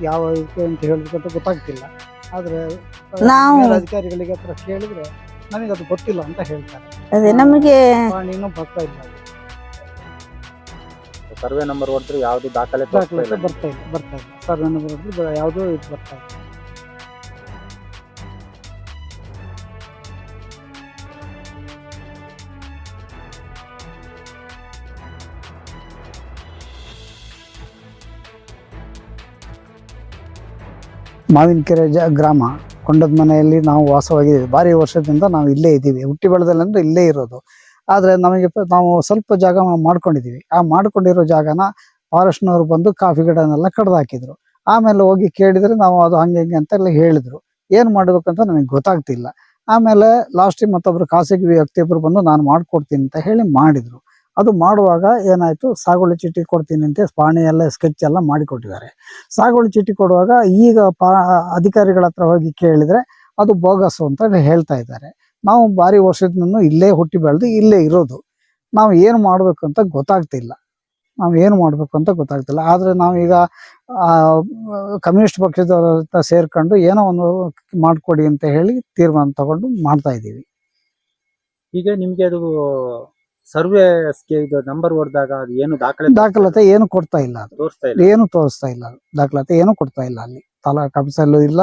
ಯಾವ ಇದಕ್ಕೆ ಅಂತ ಹೇಳಬೇಕಂತ ಗೊತ್ತಾಗ್ತಿಲ್ಲ. ಆದರೆ ನಾವು ಮೇಲಧಿಕಾರಿಗಳಿಗೆ ಹತ್ರ ಕೇಳಿದ್ರೆ ನಮಗೆ ಅದು ಗೊತ್ತಿಲ್ಲ ಅಂತ ಹೇಳ್ತಾರೆ. ಅದೇ ನಮಗೆ ಪಾಣಿನೂ ಬರ್ತಾ ಇಲ್ಲ, ಸರ್ವೆ ನಂಬರ್ ಹೊಡೆದ್ರೆ ಯಾವ್ದು ದಾಖಲೆ ದಾಖಲಾತಿ ಬರ್ತಾ ಇಲ್ಲ. ಸರ್ವೆ ನಂಬರ್ ಯಾವುದೂ ಇದು ಬರ್ತಾ ಇಲ್ಲ. ಮಾವಿನಕೆರೆ ಗ್ರಾಮ ಕೊಂಡದ ಮನೆಯಲ್ಲಿ ನಾವು ವಾಸವಾಗಿದ್ದೀವಿ. ಭಾರಿ ವರ್ಷದಿಂದ ನಾವು ಇಲ್ಲೇ ಇದ್ದೀವಿ. ಹುಟ್ಟಿ ಬೆಳೆದಲ್ಲಂದ್ರೆ ಇಲ್ಲೇ ಇರೋದು. ಆದರೆ ನಮಗೆ ನಾವು ಸ್ವಲ್ಪ ಜಾಗ ಮಾಡ್ಕೊಂಡಿದ್ದೀವಿ. ಆ ಮಾಡ್ಕೊಂಡಿರೋ ಜಾಗನ ಫಾರೆಸ್ಟ್ನವ್ರು ಬಂದು ಕಾಫಿ ಗಿಡನೆಲ್ಲ ಕಡ್ದು ಹಾಕಿದ್ರು. ಆಮೇಲೆ ಹೋಗಿ ಕೇಳಿದರೆ ನಾವು ಅದು ಹಂಗೆ ಹಿಂಗೆ ಅಂತೆಲ್ಲ ಹೇಳಿದ್ರು. ಏನು ಮಾಡಬೇಕಂತ ನಮಗೆ ಗೊತ್ತಾಗ್ತಿಲ್ಲ. ಆಮೇಲೆ ಲಾಸ್ಟಿಗೆ ಮತ್ತೊಬ್ಬರು ಖಾಸಗಿ ವ್ಯಕ್ತಿಯೊಬ್ಬರು ಬಂದು ನಾನು ಮಾಡಿಕೊಡ್ತೀನಿ ಅಂತ ಹೇಳಿ ಮಾಡಿದರು. ಅದು ಮಾಡುವಾಗ ಏನಾಯಿತು, ಸಾಗುವಳಿ ಚೀಟಿ ಕೊಡ್ತೀನಿ ಅಂತ ಪಾಣಿ ಎಲ್ಲ ಸ್ಕೆಚ್ ಎಲ್ಲ ಮಾಡಿಕೊಟ್ಟಿದ್ದಾರೆ. ಸಾಗುವಳಿ ಚೀಟಿ ಕೊಡುವಾಗ ಈಗ ಅಧಿಕಾರಿಗಳ ಹತ್ರ ಹೋಗಿ ಕೇಳಿದರೆ ಅದು ಬೋಗಸ್ಸು ಅಂತ ಹೇಳ್ತಾ ಇದ್ದಾರೆ. ನಾವು ಭಾರಿ ವರ್ಷದಿಂದ ಇಲ್ಲೇ ಹುಟ್ಟಿ ಬೆಳೆದು ಇಲ್ಲೇ ಇರೋದು. ನಾವು ಏನು ಮಾಡಬೇಕು ಅಂತ ಗೊತ್ತಾಗ್ತಿಲ್ಲ. ಆದರೆ ನಾವೀಗ ಕಮ್ಯುನಿಸ್ಟ್ ಪಕ್ಷದವ್ರ ಹತ್ರ ಸೇರ್ಕೊಂಡು ಏನೋ ಒಂದು ಮಾಡಿಕೊಡಿ ಅಂತ ಹೇಳಿ ತೀರ್ಮಾನ ತಗೊಂಡು ಮಾಡ್ತಾ ಇದ್ದೀವಿ. ಈಗ ನಿಮ್ಗೆ ಅದು ಸರ್ವೆ ಇದು ನಂಬರ್ ಹೊಡೆದಾಗ ಅದು ಏನು ದಾಖಲಾತಿ ಏನು ಕೊಡ್ತಾ ಇಲ್ಲ, ಅದು ತೋರಿಸ್ತಾ ಇಲ್ಲ. ದಾಖಲಾತಿ ಏನು ಕೊಡ್ತಾ ಇಲ್ಲ. ಅಲ್ಲಿ ತಾಲೂಕು ಆಫೀಸಲ್ಲೂ ಇಲ್ಲ,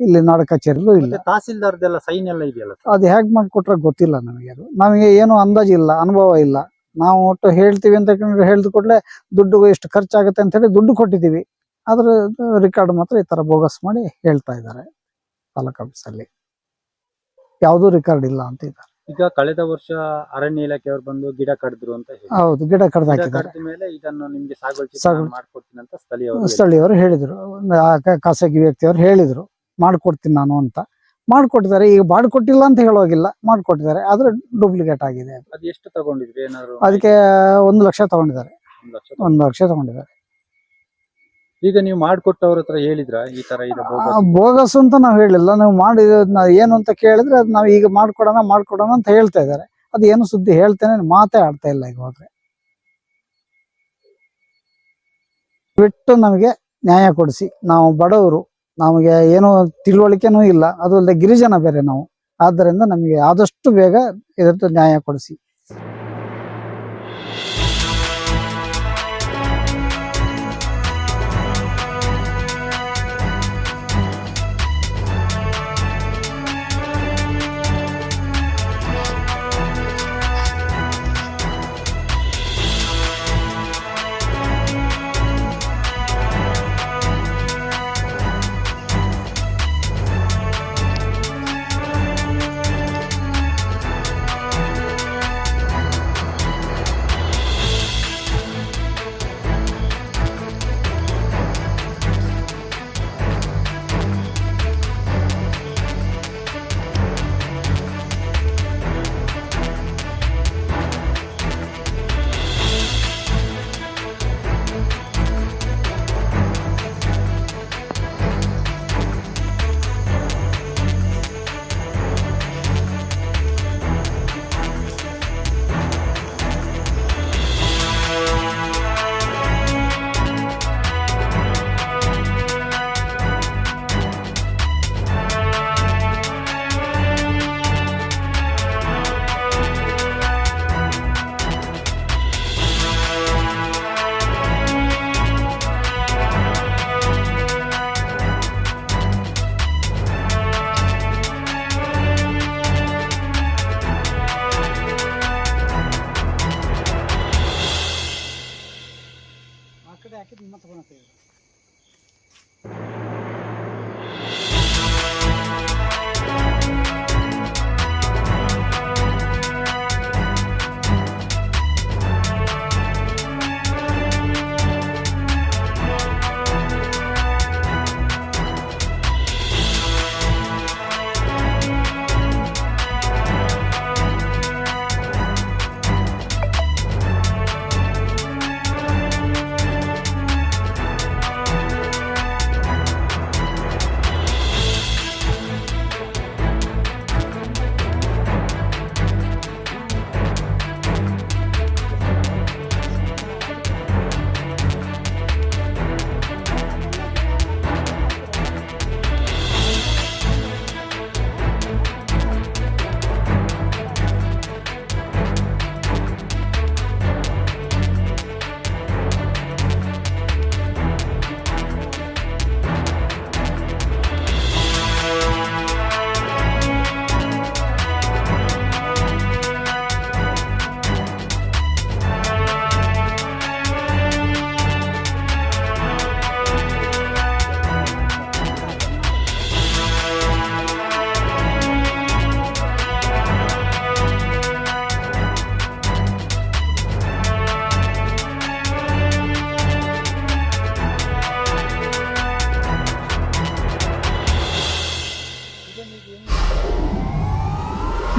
ಇಲ್ಲಿ ನಾಡ ಕಚೇರಿಲೂ ಇಲ್ಲ. ತಹಸೀಲ್ದಾರ್ದೆಲ್ಲ ಸೈನ್ ಎಲ್ಲ ಇದೆಯಲ್ಲ, ಅದು ಹೇಗೆ ಮಾಡಿಕೊಟ್ರೆ ಗೊತ್ತಿಲ್ಲ ನಮಗೆ. ಅದು ನಮಗೆ ಏನು ಅಂದಾಜಿಲ್ಲ, ಅನುಭವ ಇಲ್ಲ. ನಾವು ಒಟ್ಟು ಹೇಳ್ತೀವಿ ಅಂತ ಹೇಳಿದ ಕೂಡಲೇ ದುಡ್ಡು ಎಷ್ಟು ಖರ್ಚಾಗುತ್ತೆ ಅಂತ ಹೇಳಿ ದುಡ್ಡು ಕೊಟ್ಟಿದ್ದೀವಿ. ಅದ್ರ ರೆಕಾರ್ಡ್ ಮಾತ್ರ ಈ ತರ ಬೋಗಸ್ ಮಾಡಿ ಹೇಳ್ತಾ ಇದ್ದಾರೆ. ತಾಲೂಕು ಆಫೀಸಲ್ಲಿ ಯಾವುದೂ ರೆಕಾರ್ಡ್ ಇಲ್ಲ ಅಂತ ಇದ್ದಾರೆ. ಈಗ ಕಳೆದ ವರ್ಷ ಅರಣ್ಯ ಇಲಾಖೆಯವರು ಬಂದು ಗಿಡ ಕಡಿದ್ರು ಅಂತ ಹೇಳಿ. ಹೌದು, ಗಿಡ ಕಡ್ದು ಹಾಕಿದ್ದಾರೆ. ಮೇಲೆ ಇದನ್ನು ನಿಮ್ಗೆ ಸಾಗುವಳಿ ಮಾಡ್ಕೊಡ್ತೀನಿ ಅಂತ ಸ್ಥಳೀಯವರು ಹೇಳಿದ್ರು. ಖಾಸಗಿ ವ್ಯಕ್ತಿಯವರು ಹೇಳಿದ್ರು ಮಾಡ್ಕೊಡ್ತೀನಿ ನಾನು ಅಂತ. ಮಾಡ್ಕೊಟ್ಟಿದ್ದಾರೆ. ಈಗ ಮಾಡಿಕೊಟ್ಟಿಲ್ಲ ಅಂತ ಹೇಳೋಗಿಲ್ಲ, ಮಾಡ್ಕೊಟ್ಟಿದ್ದಾರೆ. ಆದ್ರೆ ಡೂಪ್ಲಿಕೇಟ್ ಆಗಿದೆ. ಅದು ಎಷ್ಟು ತಗೊಂಡಿದ್ರಿ? ಏನಾದ್ರು ಅದಕ್ಕೆ 1 ಲಕ್ಷ ತಗೊಂಡಿದ್ದಾರೆ. 1 ಲಕ್ಷ ತಗೊಂಡಿದ್ದಾರೆ. ಈಗ ನೀವು ಮಾಡಿಕೊಟ್ಟವ್ರ ಹತ್ರ ಹೇಳಿದ್ರ ಈ ತರ ಇದೆ ಬೋಗಸ್ ಅಂತ ನಾವು ಹೇಳಿಲ್ಲ. ನಾವು ಮಾಡಿ ಏನು ಅಂತ ಕೇಳಿದ್ರೆ ಅದು ನಾವು ಈಗ ಮಾಡ್ಕೊಡೋಣ ಅಂತ ಹೇಳ್ತಾ ಇದ್ದಾರೆ. ಅದು ಏನು ಸುದ್ದಿ ಹೇಳ್ತೇನೆ, ಮಾತೇ ಆಡ್ತಾ ಇಲ್ಲ. ಈಗ ಹೋದ್ರೆ ಬಿಟ್ಟು ನಮಗೆ ನ್ಯಾಯ ಕೊಡಿಸಿ. ನಾವು ಬಡವರು, ನಮಗೆ ಏನೋ ತಿಳುವಳಿಕೆನೂ ಇಲ್ಲ. ಅದು ಅಲ್ಲದೆ ಗಿರಿಜನ ಬೇರೆ ನಾವು. ಆದ್ದರಿಂದ ನಮಗೆ ಆದಷ್ಟು ಬೇಗ ಇದರ ನ್ಯಾಯ ಕೊಡಿಸಿ.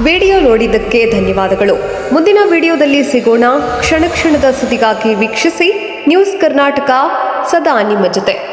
ವಿಡಿಯೋ ನೋಡಿದ್ದಕ್ಕೆ ಧನ್ಯವಾದಗಳು. ಮುಂದಿನ ವಿಡಿಯೋದಲ್ಲಿ ಸಿಗೋಣ. ಕ್ಷಣ ಕ್ಷಣದ ಸುದ್ದಿಗಾಗಿ ವೀಕ್ಷಿಸಿ ನ್ಯೂಸ್ ಕರ್ನಾಟಕ, ಸದಾ ನಿಮ್ಮ ಜೊತೆ.